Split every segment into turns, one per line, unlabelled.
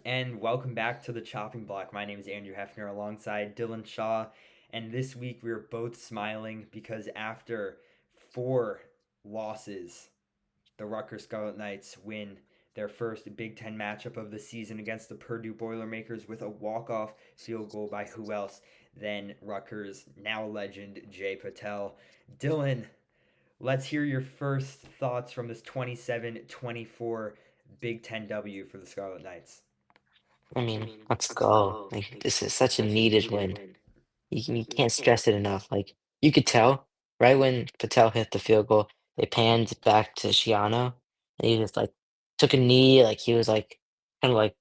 And welcome back to the chopping block. My name is Andrew Hefner alongside Dylan Shaw. And this week we are both smiling because after four losses, the Rutgers Scarlet Knights win their first Big Ten matchup of the season against the Purdue Boilermakers with a walk-off field goal by who else than Rutgers now legend Jai Patel. Dylan, let's hear your first thoughts from this 27-24 Big Ten W for the Scarlet Knights.
Let's go. Like, this is such a needed win. You can't stress it enough. Like, you could tell right when Patel hit the field goal, they panned back to Shiano, and he just like took a knee, like he was like kind of like,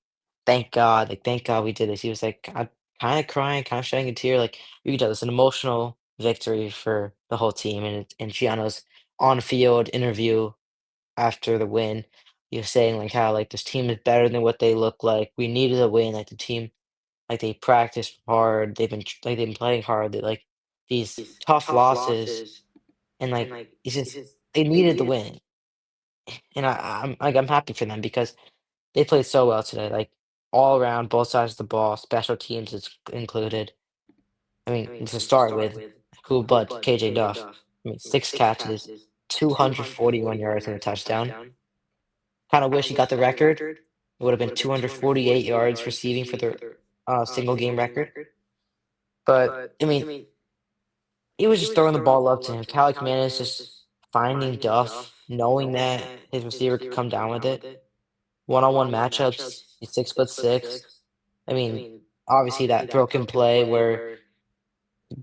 thank God we did this. He was like kind of crying, kind of shedding a tear. Like you could tell it's an emotional victory for the whole team. And Shiano's on field interview after the win, he was saying like how like this team is better than what they look like. We needed a win. Like the team, like they practiced hard. They've been playing hard. They like these tough losses, and like it's just they needed the win. And I'm happy for them because they played so well today. Like all around, both sides of the ball, special teams is included. To start with, who but KJ Duff? 6 catches, 241 yards and a touchdown. Kind of wish he got the record. It would have been 248 yards receiving for the single game record. But he was just throwing the ball up to him. Kaliakmanis just finding Duff, knowing that his receiver could come down with it. One-on-one matchups. He's 6'6". I mean, obviously that broken play where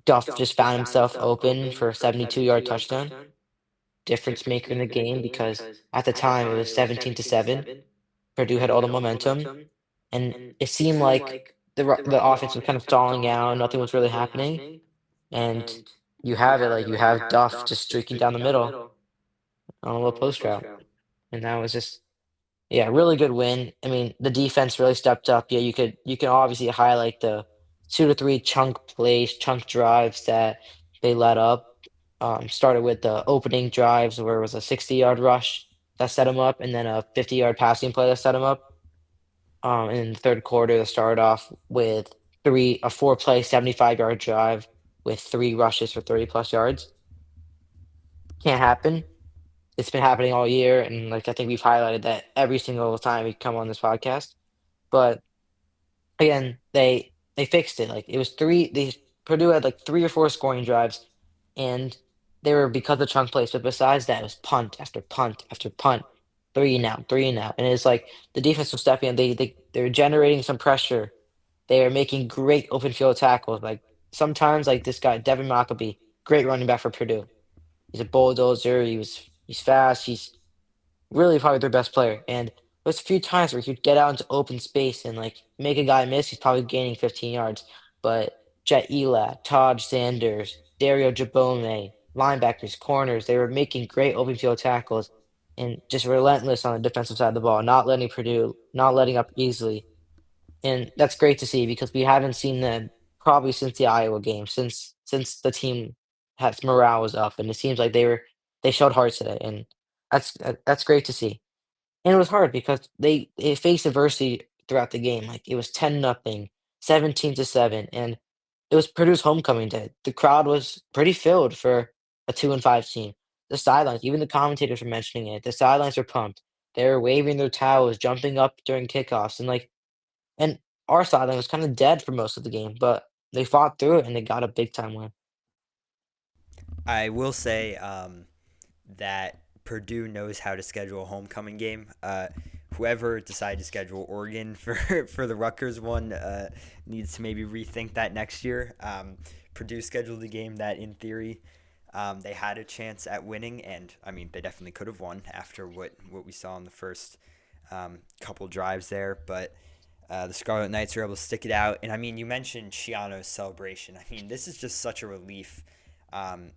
Duff just found himself open for a 72-yard touchdown. Difference maker in the game because at the time it was 17-7. Purdue had all the momentum, and it seemed like the offense was kind of stalling out, nothing was really happening, and you have Duff just streaking down the middle on a little post route, and that was just yeah, really good win. The defense really stepped up. Yeah, you can obviously highlight the 2 to 3 chunk plays, chunk drives that they let up. Started with the opening drives where it was a 60-yard rush that set them up, and then a 50-yard passing play that set them up. In the third quarter, they started off with a 4-play, 75-yard drive with 3 rushes for 30+ yards. Can't happen. It's been happening all year, and, like, I think we've highlighted that every single time we come on this podcast. But, again, they fixed it. Like, it was 3 they Purdue had, like, 3 or 4 scoring drives, and they were because of chunk plays, but besides that, it was punt after punt after punt, 3 and out, 3 and out, and it's like the defense was stepping in, they were generating some pressure. They are making great open field tackles. Like sometimes, like this guy Devin Mockabee, great running back for Purdue. He's a bulldozer. He's fast. He's really probably their best player. And there's a few times where he'd get out into open space and like make a guy miss. He's probably gaining 15 yards. But Jet Elat, Todd Sanders, Dario Jabome, linebackers, corners, they were making great open field tackles and just relentless on the defensive side of the ball, not letting Purdue, not letting up easily. And that's great to see because we haven't seen them probably since the Iowa game, since the team has morale was up, and it seems like they showed heart today, and that's great to see. And it was hard because they faced adversity throughout the game. Like it was 10-0, 17-7, and it was Purdue's homecoming day. The crowd was pretty filled for a 2-5 team. The sidelines, even the commentators were mentioning it. The sidelines were pumped. They were waving their towels, jumping up during kickoffs, and our sideline was kinda dead for most of the game, but they fought through it and they got a big time win.
I will say that Purdue knows how to schedule a homecoming game. Whoever decided to schedule Oregon for for the Rutgers one needs to maybe rethink that next year. Purdue scheduled a game that, in theory, they had a chance at winning, and I mean they definitely could have won after what we saw in the first couple drives there, but. The Scarlet Knights are able to stick it out, and I mean, you mentioned Shiano's celebration. I mean, this is just such a relief. Um,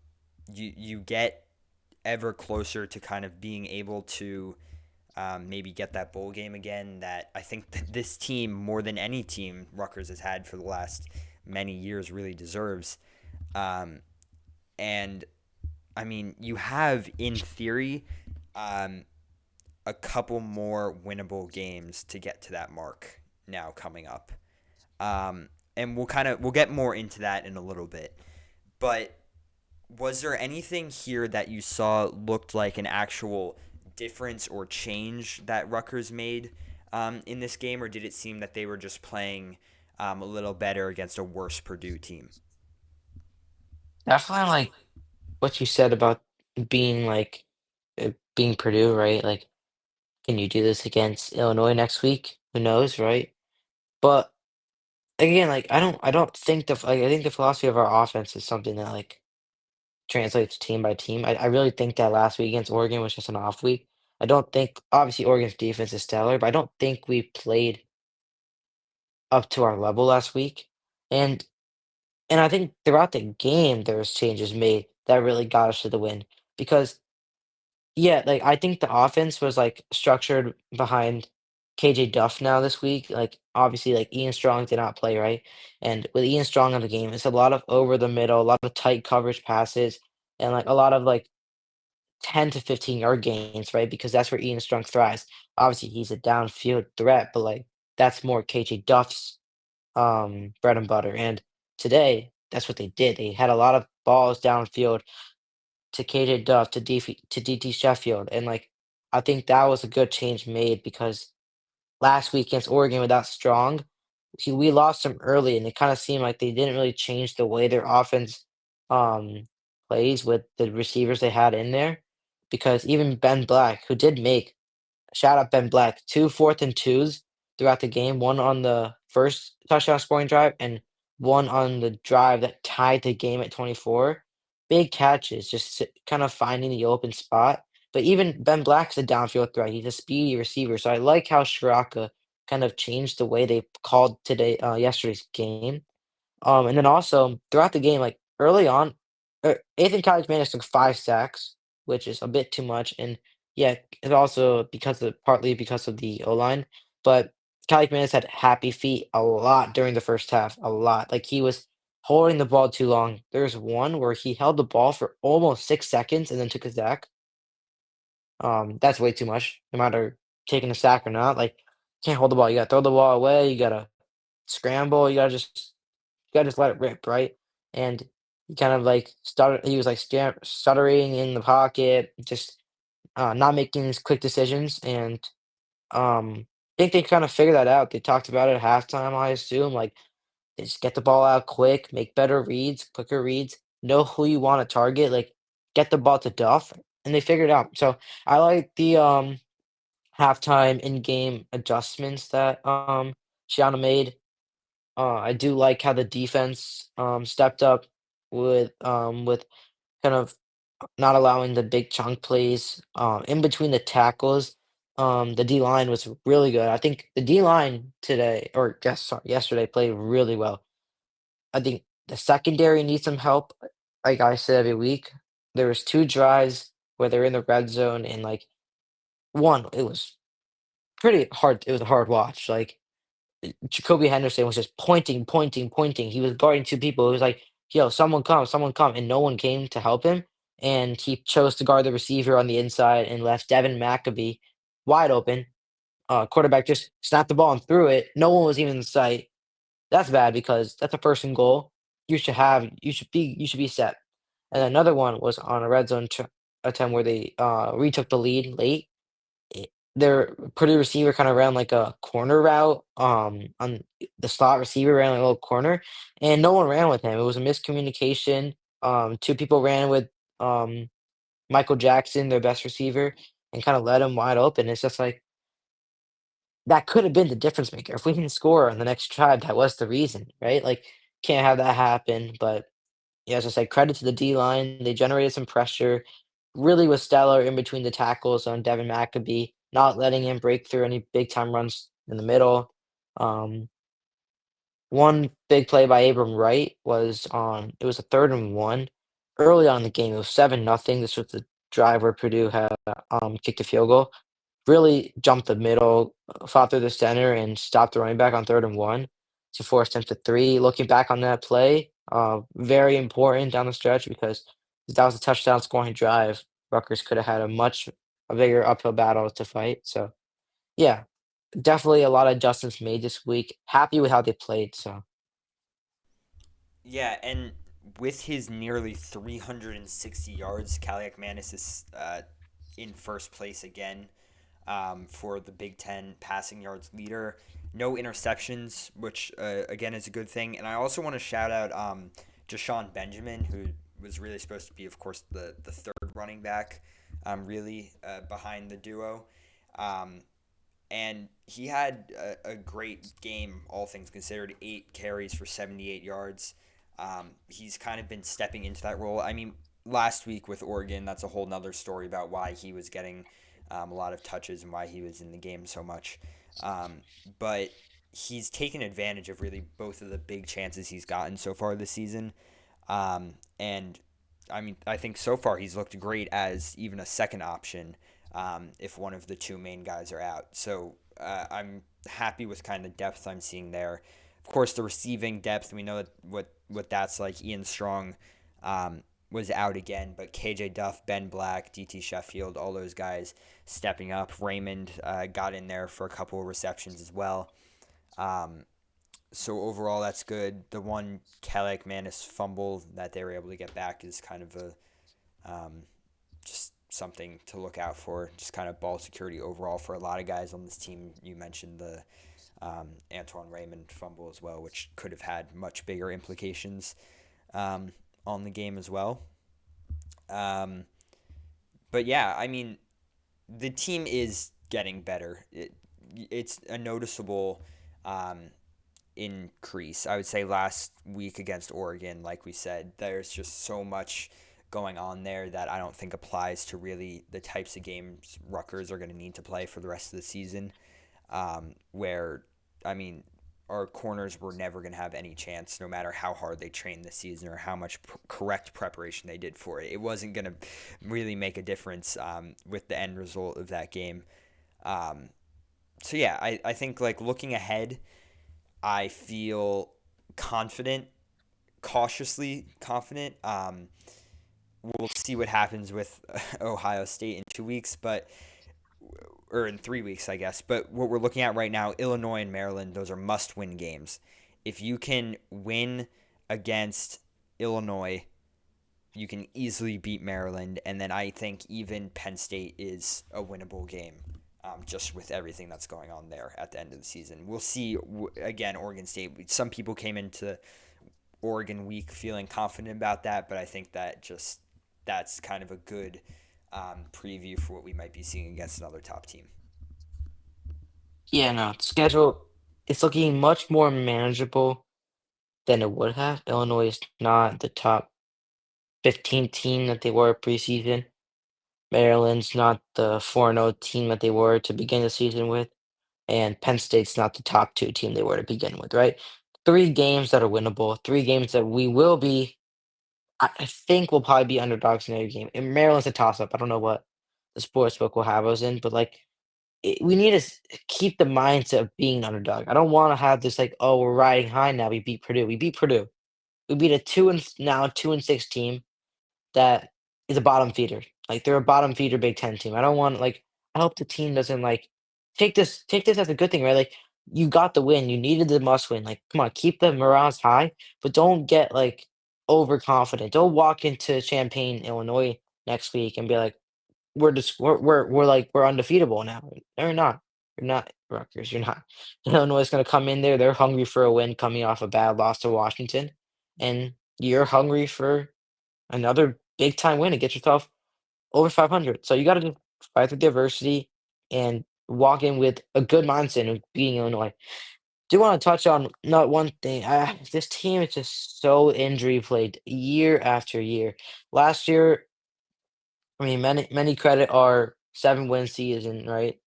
you get ever closer to kind of being able to maybe get that bowl game again that I think that this team, more than any team Rutgers has had for the last many years, really deserves. Um, and I mean, you have, in theory, um, a couple more winnable games to get to that mark. now coming up. Um, and we'll get more into that in a little bit. But was there anything here that you saw looked like an actual difference or change that Rutgers made in this game, or did it seem that they were just playing a little better against a worse Purdue team?
Definitely like what you said about being being Purdue, right? Like, can you do this against Illinois next week? Who knows, right? But again, like I don't think I think the philosophy of our offense is something that like translates team by team. I really think that last week against Oregon was just an off week. I don't think obviously Oregon's defense is stellar, but I don't think we played up to our level last week. And and I think throughout the game there was changes made that really got us to the win. Because yeah, like I think the offense was like structured behind KJ Duff now this week. Like obviously like Ian Strong did not play, right? And with Ian Strong on the game, it's a lot of over the middle, a lot of tight coverage passes, and like a lot of like 10 to 15-yard gains, right? Because that's where Ian Strong thrives. Obviously, he's a downfield threat, but like that's more KJ Duff's bread and butter. And today, that's what they did. They had a lot of balls downfield to KJ Duff, to DT Sheffield. And like I think that was a good change made because last week against Oregon without Strong, we lost him early, and it kind of seemed like they didn't really change the way their offense um, plays with the receivers they had in there. Because even Ben Black, who did make shout out Ben Black, 2 fourth and twos throughout the game, one on the first touchdown scoring drive and one on the drive that tied the game at 24. Big catches, just kind of finding the open spot. But even Ben Black's a downfield threat. He's a speedy receiver. So I like how Shiraka kind of changed the way they called yesterday's game. And then also throughout the game, like early on, Athan Kaliakmanis took 5 sacks, which is a bit too much. And yeah, it's also partly because of the O line. But Kaliakmanis had happy feet a lot during the first half, a lot. Like he was holding the ball too long. There's one where he held the ball for almost 6 seconds and then took a sack. That's way too much, no matter taking a sack or not. Like, can't hold the ball. You gotta throw the ball away. You gotta scramble. You gotta just let it rip, right? And he kind of like he was like stuttering in the pocket, just not making these quick decisions. And I think they kind of figured that out. They talked about it at halftime, I assume. Like, they just get the ball out quick, make better reads, quicker reads, know who you want to target, like get the ball to Duff, and they figured it out. So I like the halftime in-game adjustments that Shiana made. I do like how the defense stepped up with kind of not allowing the big chunk plays in between the tackles. The D line was really good. I think the D line today, or yes, sorry, yesterday played really well. I think the secondary needs some help. Like I said every week, there was 2 drives where they're in the red zone, and like one, it was pretty hard. It was a hard watch. Like Jacoby Henderson was just pointing, pointing, pointing. He was guarding 2 people. It was like, "Yo, someone come," and no one came to help him, and he chose to guard the receiver on the inside and left Devin McAbee wide open. Quarterback just snapped the ball and threw it. No one was even in sight. That's bad because that's a 1st and goal. You should be set. And another one was on a red zone attempt where they retook the lead late. Their Purdue receiver kinda ran like a corner route, on the slot receiver ran like a little corner, and no one ran with him. It was a miscommunication. 2 people ran with, um, Michael Jackson, their best receiver, and kinda let him wide open. It's just like, that could have been the difference maker. If we didn't score on the next drive, that was the reason, right? Like, can't have that happen, but yeah, as I said, credit to the D line. They generated some pressure. Really was stellar in between the tackles on Devin McAbee, not letting him break through any big time runs in the middle. Um, One big play by Abram Wright was on it was a 3rd and 1 early on in the game. It was 7-0. This was the drive where Purdue had kicked a field goal. Really jumped the middle, fought through the center, and stopped the running back on 3rd and 1 to force them to 3. Looking back on that play, very important down the stretch because if that was a touchdown scoring drive. Rutgers could have had a bigger uphill battle to fight. So, yeah. definitely a lot of adjustments made this week. Happy with how they played. So
Yeah, and with his nearly 360 yards, Kaliakmanis is in first place again for the Big Ten passing yards leader. No interceptions, which again is a good thing. And I also want to shout out Jashawn Benjamin, who was really supposed to be, of course, the third running back, really behind the duo. Um, and he had a great game, all things considered. 8 carries for 78 yards. He's kind of been stepping into that role. I mean, last week with Oregon, that's a whole nother story about why he was getting a lot of touches and why he was in the game so much. Um, but he's taken advantage of really both of the big chances he's gotten so far this season. And I mean, I think so far he's looked great as even a second option if one of the two main guys are out. So I'm happy with kind of the depth I'm seeing there. Of course, the receiving depth, we know what that's like. Ian Strong was out again, but KJ Duff, Ben Black, DT Sheffield, all those guys stepping up. Raymond got in there for a couple of receptions as well. Um, so overall, that's good. The one Kaliakmanis fumble that they were able to get back is kind of a just something to look out for. Just kind of ball security overall for a lot of guys on this team. You mentioned the Antwan Raymond fumble as well, which could have had much bigger implications on the game as well. Um, but yeah, I mean, the team is getting better. It's a noticeable increase. I would say last week against Oregon, like we said, there's just so much going on there that I don't think applies to really the types of games Rutgers are going to need to play for the rest of the season. Where, I mean, our corners were never going to have any chance, no matter how hard they trained this season or how much correct preparation they did for it. It wasn't going to really make a difference with the end result of that game. Um, so yeah, I think like looking ahead, I feel confident, cautiously confident. We'll see what happens with Ohio State in 2 weeks, but or in 3 weeks, I guess. But what we're looking at right now, Illinois and Maryland, those are must-win games. If you can win against Illinois, you can easily beat Maryland, and then I think even Penn State is a winnable game. Just with everything that's going on there at the end of the season, we'll see. Again, Oregon State. Some people came into Oregon week feeling confident about that, but I think that's kind of a good preview for what we might be seeing against another top team.
yeah, no schedule. It's looking much more manageable than it would have. Illinois is not the top 15 team that they were preseason. Maryland's not the 4-0 team that they were to begin the season with, and Penn State's not the top 2 team they were to begin with, right? 3 games that are winnable, 3 games that we will be I think we'll probably be underdogs in every game, and Maryland's a toss-up. I don't know what the sportsbook will have us in, but, like, we need to keep the mindset of being an underdog. I don't wanna have this, like, "Oh, we're riding high now, we beat Purdue." We beat Purdue. We beat a 2-6 team that is a bottom feeder. Like, they're a bottom feeder Big Ten team. I don't want like, I hope the team doesn't, like, take this as a good thing, right? Like, you got the win, you needed the must win. Like, come on, keep the morale high, but don't get, like, overconfident. Don't walk into Champaign, Illinois next week and be like, we're undefeatable now. No, you're not. You're not, Rutgers, you're not. Illinois is gonna come in there, they're hungry for a win coming off a bad loss to Washington, and you're hungry for another big time win to get yourself over 500. So you gotta just fight through the adversity and walk in with a good mindset of beating Illinois. Do wanna touch on not one thing, this team is just so injury plagued year after year. Last year, I mean, many credit our 7-win season, right?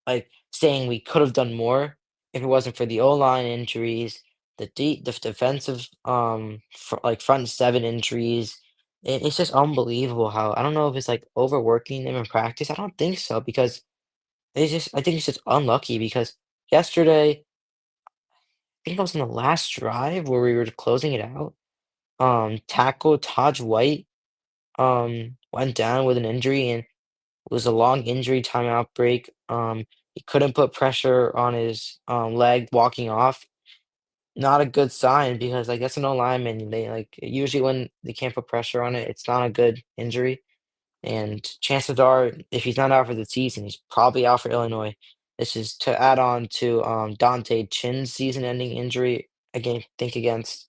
Like, saying we could have done more if it wasn't for the O-line injuries, the defensive, like, front 7 injuries. It's just unbelievable how I don't know if it's, like, overworking them in practice. I don't think so because I think it's just unlucky because yesterday, I think it was in the last drive where we were closing it out, tackle Taj White, went down with an injury, and it was a long injury timeout break. He couldn't put pressure on his leg walking off. Not a good sign because like that's an O lineman. They like usually when they can't put pressure on it, it's not a good injury. And chances are, if he's not out for the season, he's probably out for Illinois. This is to add on to Dante Chin's season-ending injury again. Think against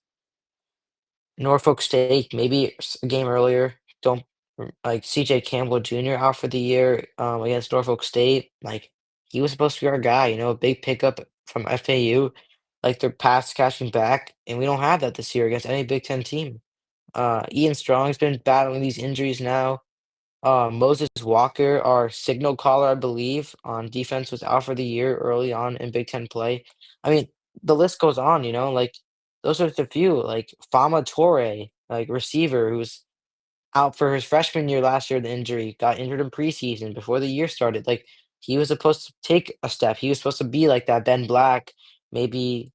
Norfolk State, maybe a game earlier. Don't like CJ Campbell Jr. out for the year against Norfolk State. Like he was supposed to be our guy, a big pickup from FAU. Like they're pass catching back, and we don't have that this year against any Big Ten team. Ian Strong's been battling these injuries now. Moses Walker, our signal caller, I believe, on defense was out for the year early on in Big Ten play. I mean, the list goes on, like those are the few, like Fama Torre, like receiver who's out for his freshman year last year, the injury, got injured in preseason before the year started. Like he was supposed to take a step. He was supposed to be like that Ben Black, maybe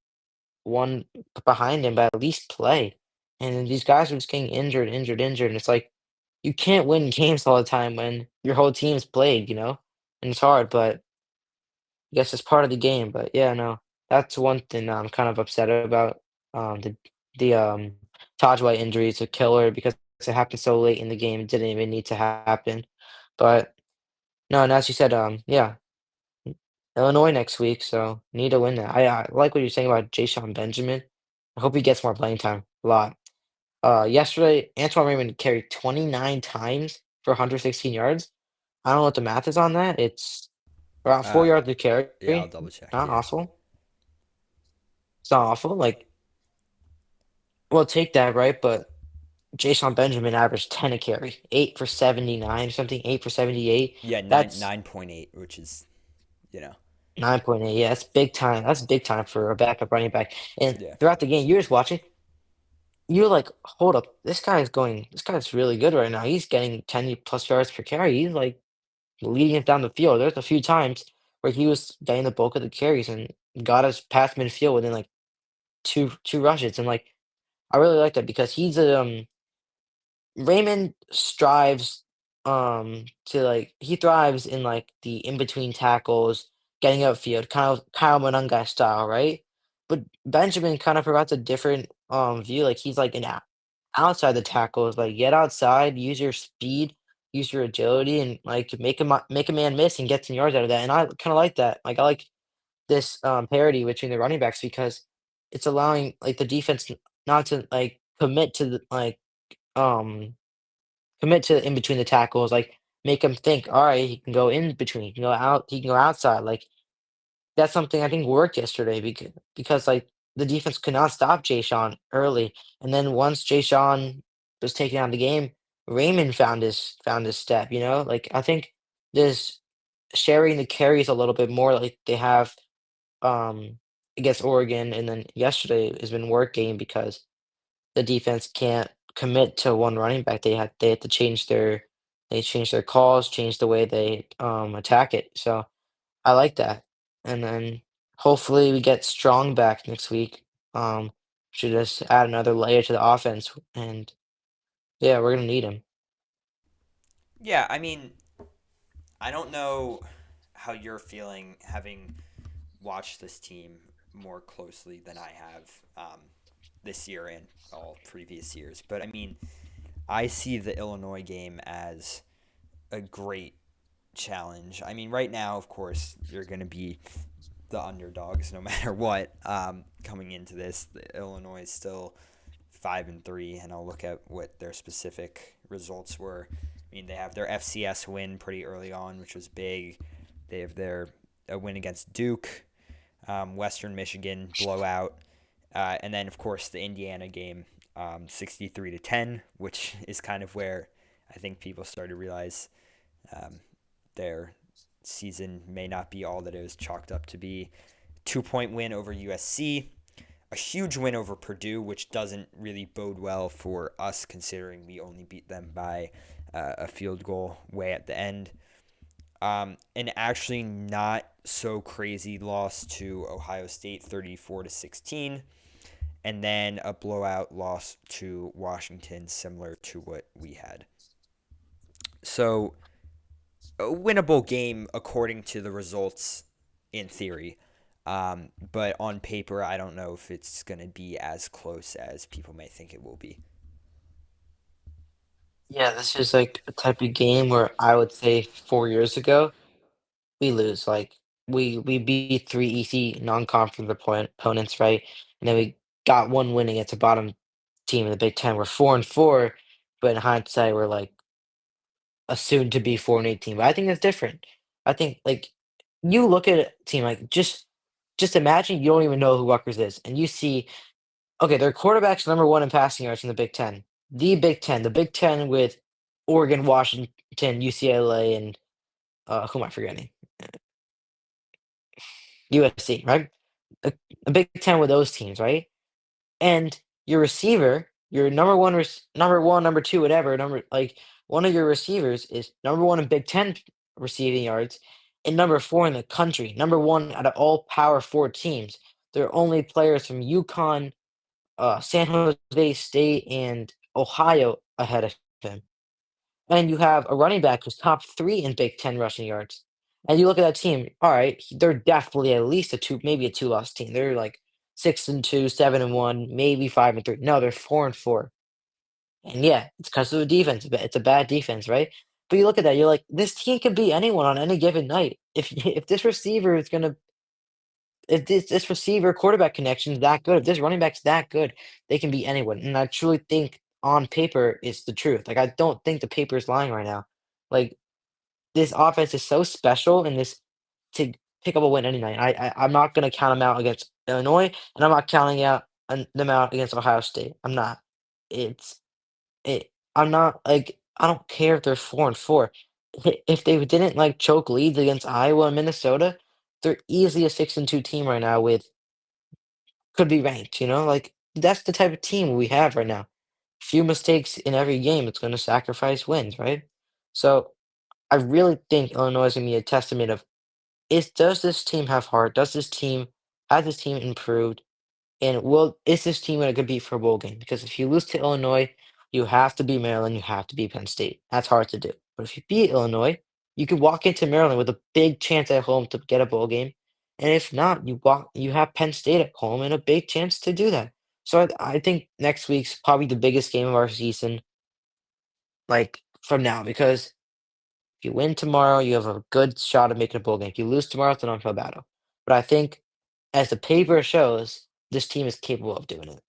one behind him, but at least play. And these guys are just getting injured, injured, injured. And it's like you can't win games all the time when your whole team's played. And it's hard, but I guess it's part of the game. But yeah, no, that's one thing I'm kind of upset about. The Taj White injury is a killer because it happened so late in the game. It didn't even need to happen. But no, and as you said, yeah, Illinois next week, so need to win that. I like what you're saying about Jay Benjamin. I hope he gets more playing time. A lot. Yesterday, Antwan Raymond carried 29 times for 116 yards. I don't know what the math is on that. It's around 4
Uh,
yards to carry.
yeah, I'll double check.
Not
Yeah.
awful. It's not awful. Like, we'll take that, right? But Jay Benjamin averaged 10 a carry, 8 for 79 or something, 8 for 78.
Yeah, nine
That's
9.8, which is you know
9.8. Yeah, that's big time. That's big time for a backup running back. And
yeah
throughout the game, you're just watching. You're like, hold up, this guy's really good right now. He's getting 10 plus yards per carry. He's like leading it down the field. There's a few times where he was getting the bulk of the carries and got us past midfield within like two rushes. And like I really like that because he's a Raymond strives to like he thrives in like the in between tackles, getting upfield, kind of Kyle Monangai style, right? But Benjamin kind of provides a different view. Like he's like outside the tackles, like get outside, use your speed, use your agility, and like make a man miss and get some yards out of that. And I kind of like that. Like I like this parity between the running backs because it's allowing like the defense not to like um commit to in between the tackles, like, make him think, "Alright, he can go in between, he can go outside," like, that's something I think worked yesterday because, like, the defense could not stop Jay early, and then once Jay was taken out of the game, Raymond found his step. Like, I think this sharing the carries a little bit more like they have, um, against Oregon, and then yesterday has been working because the defense can't commit to one running back. They had to change their calls, change the way they attack it. So I like that. And then hopefully we get Strong back next week. Should just add another layer to the offense. And yeah, we're gonna need him.
yeah. I mean, I don't know how you're feeling having watched this team more closely than I have this year and all previous years, but I mean, I see the Illinois game as a great challenge. I mean, right now, of course, you're going to be the underdogs no matter what. Coming into this, Illinois is still 5-3, and I'll look at what their specific results were. I mean, they have their FCS win pretty early on, which was big. They have their a win against Duke, Western Michigan blowout, and then of course the Indiana game, 63-10, which is kind of where I think people started to realize um, their season may not be all that it was chalked up to be. 2-point win over USC, a huge win over Purdue, which doesn't really bode well for us considering we only beat them by a field goal way at the end. An actually not so crazy loss to Ohio State 34-16, and then a blowout loss to Washington similar to what we had. So a winnable game according to the results in theory. But on paper, I don't know if it's going to be as close as people may think it will be.
Yeah, this is like a type of game where I would say 4 years ago we lose. Like we beat three easy non-conference opponents, right? And then we got one win against a bottom team in the Big Ten. We're 4-4, but in hindsight, we're like a soon-to-be 4-8 team. But I think that's different. I think like you look at a team like just imagine you don't even know who Rutgers is, and you see okay, their quarterback's number one in passing yards in the Big Ten. The Big Ten with Oregon, Washington, UCLA, and who am I forgetting? USC, right? A, a Big Ten with those teams, right? And your receiver, your number one, number two, whatever, number like one of your receivers is number one in Big Ten receiving yards and number four in the country, number one out of all Power Four teams. They're only players from UConn, San Jose State, and Ohio ahead of him. And you have a running back who's top three in Big Ten rushing yards. And you look at that team, all right, they're definitely at least a two, maybe a two-loss team. They're like 6-2, 7-1, maybe 5-3. No, they're 4-4. And yeah, it's because of the defense. It's a bad defense, right? But you look at that, you're like, this team could be anyone on any given night. If this receiver is gonna if this receiver quarterback connection is that good, if this running back's that good, they can be anyone. And I truly think on paper it's the truth. Like I don't think the paper is lying right now. Like this offense is so special and this to pick up a win any night. I'm not gonna count them out against Illinois, and I'm not counting out them out against Ohio State. I'm not. It's I'm not like I don't care if they're 4-4. If they didn't like choke leads against Iowa and Minnesota, they're easily a 6-2 team right now with could be ranked, like that's the type of team we have right now. Few mistakes in every game, it's going to sacrifice wins, right? So I really think Illinois is going to be a testament of is does this team have heart? Does this team has this team improved? And is this team gonna compete for a bowl game? Because if you lose to Illinois, you have to beat Maryland, you have to beat Penn State. That's hard to do. But if you beat Illinois, you could walk into Maryland with a big chance at home to get a bowl game. And if not, you have Penn State at home and a big chance to do that. So I think next week's probably the biggest game of our season, like from now, because if you win tomorrow, you have a good shot at making a bowl game. If you lose tomorrow, it's an uphill battle. But I think as the paper shows, this team is capable of doing it.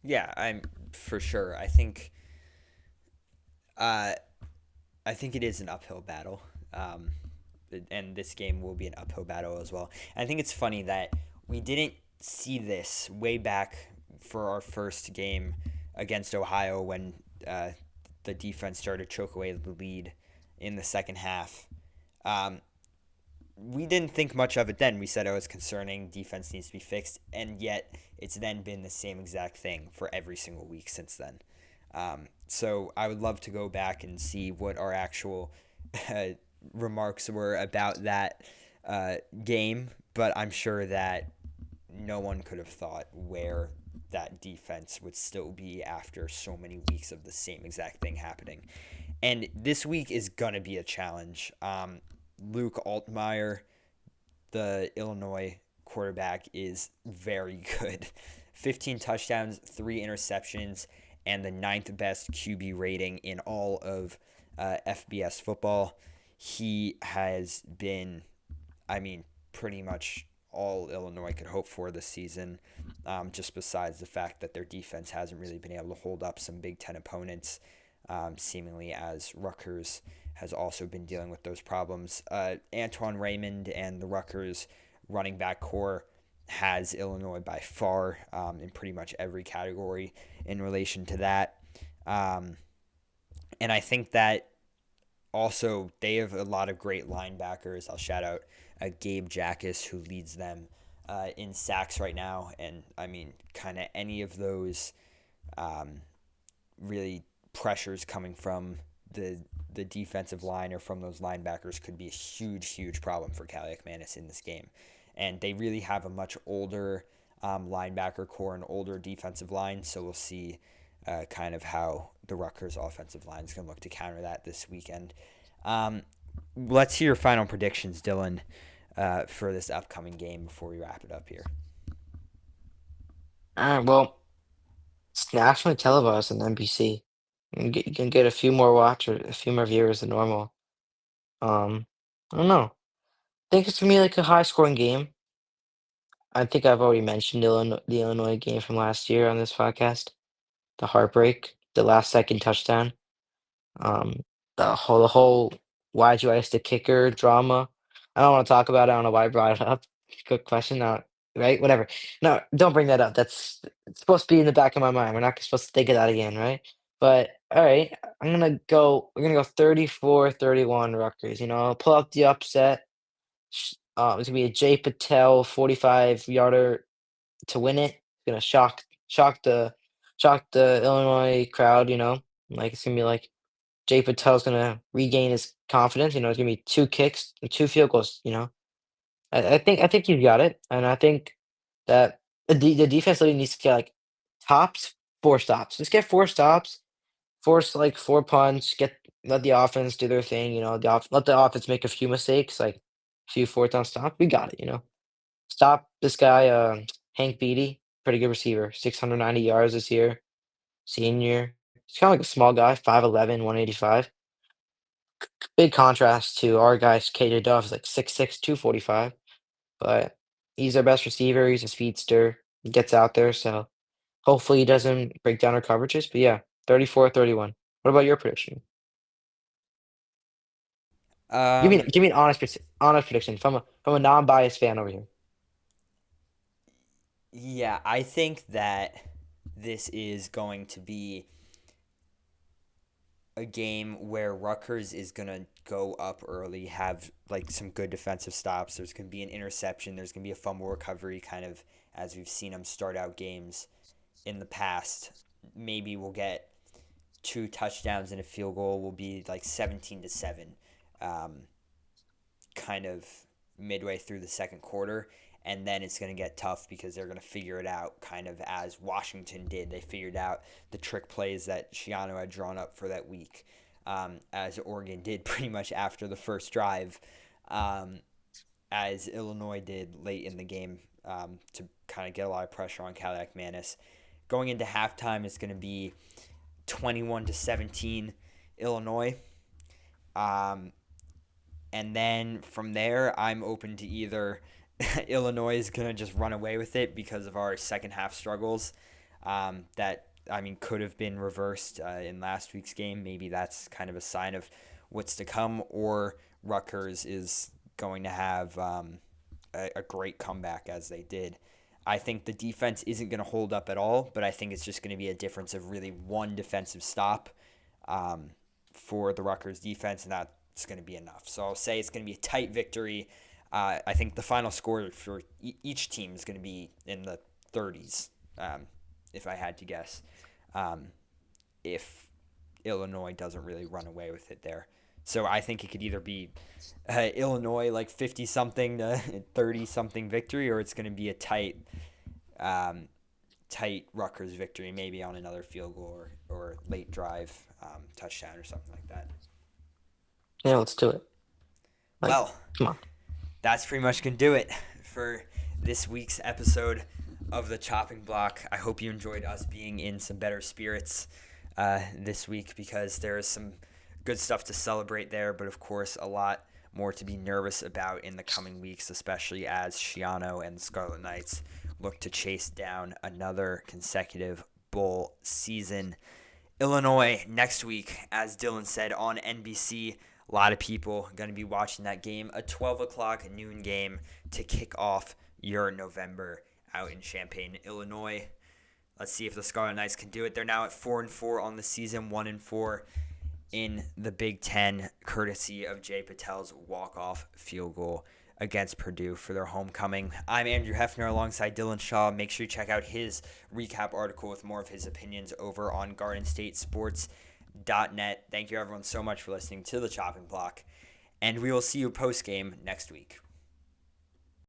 Yeah, I'm for sure. Uh, I think it is an uphill battle. Um, and this game will be an uphill battle as well. And I think it's funny that we didn't see this way back for our first game against Ohio when the defense started to choke away the lead in the second half. Um, we didn't think much of it then. We said, oh, it's concerning. Defense needs to be fixed. And yet, it's then been the same exact thing for every single week since then. So I would love to go back and see what our actual uh, remarks were about that game. But I'm sure that no one could have thought where that defense would still be after so many weeks of the same exact thing happening. And this week is going to be a challenge. Luke Altmaier, the Illinois quarterback, is very good. 15 touchdowns, 3 interceptions, and the ninth best QB rating in all of FBS football. He has been, I mean, pretty much all Illinois could hope for this season, just besides the fact that their defense hasn't really been able to hold up some Big Ten opponents, seemingly as Rutgers has also been dealing with those problems. Antwan Raymond and the Rutgers running back core has Illinois by far in pretty much every category in relation to that. Um, and I think that also they have a lot of great linebackers. I'll shout out Gabe Jackus, who leads them in sacks right now. And I mean, kind of any of those um, really pressures coming from the defensive line or from those linebackers could be a huge problem for Kaliakmanis in this game. And they really have a much older linebacker core and older defensive line, so we'll see kind of how the Rutgers offensive line is going to look to counter that this weekend. let's hear your final predictions, Dylan, for this upcoming game before we wrap it up here.
All right, well, it's nationally televised on NBC. You can get a few more watchers, a few more viewers than normal. I don't know. I think it's gonna be like a high scoring game. I think I've already mentioned the Illinois game from last year on this podcast. The heartbreak, the last second touchdown. Um, the whole why'd you ice the kicker drama. I don't want to talk about it. I don't know why I brought it up. Good question. Now, right? Whatever. No, don't bring that up. That's it's supposed to be in the back of my mind. We're not supposed to think of that again, right? But all right, we're gonna go 34-31 Rutgers. Pull out the upset. It's gonna be a Jai Patel 45-yarder to win it. It's gonna shock the Illinois crowd. Like it's gonna be like Jay Patel's gonna regain his confidence. It's gonna be 2 kicks and 2 field goals. I think you've got it, and I think that the defense really needs to get like tops 4 stops. Just get 4 stops, force like 4 punts, let the offense do their thing. Let the offense make a few mistakes, like a few fourth down stops. We got it. Stop this guy, Hank Beatty, pretty good receiver, 690 yards this year, senior. He's kind of like a small guy, 5'11", 185. Big contrast to our guys, KJ Duff is like 6'6", 245, but he's our best receiver. He's a speedster. He gets out there, so hopefully he doesn't break down our coverages. But yeah, 34-31. What about your prediction?
Um,
Give me an honest prediction from a non-biased fan over here.
yeah, I think that this is going to be a game where Rutgers is gonna go up early, have like some good defensive stops. There's gonna be an interception. There's gonna be a fumble recovery, kind of as we've seen them start out games in the past. Maybe we'll get 2 touchdowns and a field goal. Will be like 17-7, um, kind of midway through the second quarter. And then it's going to get tough because they're going to figure it out kind of as Washington did. They figured out the trick plays that Shiano had drawn up for that week, as Oregon did pretty much after the first drive, um, as Illinois did late in the game, to kind of get a lot of pressure on Kaliakmanis. Going into halftime, it's going to be 21-17 Illinois. Um, and then from there, I'm open to either Illinois is going to just run away with it because of our second half struggles, that, I mean, could have been reversed in last week's game. Maybe that's kind of a sign of what's to come, or Rutgers is going to have a great comeback as they did. I think the defense isn't going to hold up at all, but I think it's just going to be a difference of really one defensive stop, um, for the Rutgers defense, and that's going to be enough. So I'll say it's going to be a tight victory. I think the final score for each team is going to be in the 30s, if I had to guess, um, if Illinois doesn't really run away with it there. So I think it could either be Illinois like 50 something to 30 something victory, or it's going to be a um, tight Rutgers victory, maybe on another field goal or late drive, touchdown or something like that.
Yeah, let's do it. Like,
Well,
come on.
that's pretty much going to do it for this week's episode of the Chopping Block. I hope you enjoyed us being in some better spirits this week, because there is some good stuff to celebrate there, but of course a lot more to be nervous about in the coming weeks, especially as Shiano and the Scarlet Knights look to chase down another consecutive bowl season. Illinois next week, as Dylan said, on NBC. A lot of people going to be watching that game, a 12 o'clock noon game to kick off your November out in Champaign, Illinois. Let's see if the Scarlet Knights can do it. They're now at 4-4 on the season, 1-4 in the Big Ten, courtesy of Jai Patel's walk-off field goal against Purdue for their homecoming. I'm Andrew Hefner alongside Dylan Shaw. Make sure you check out his recap article with more of his opinions over on GardenStateSports.net. Thank you everyone so much for listening to the Chopping Block, and we will see you post-game next week.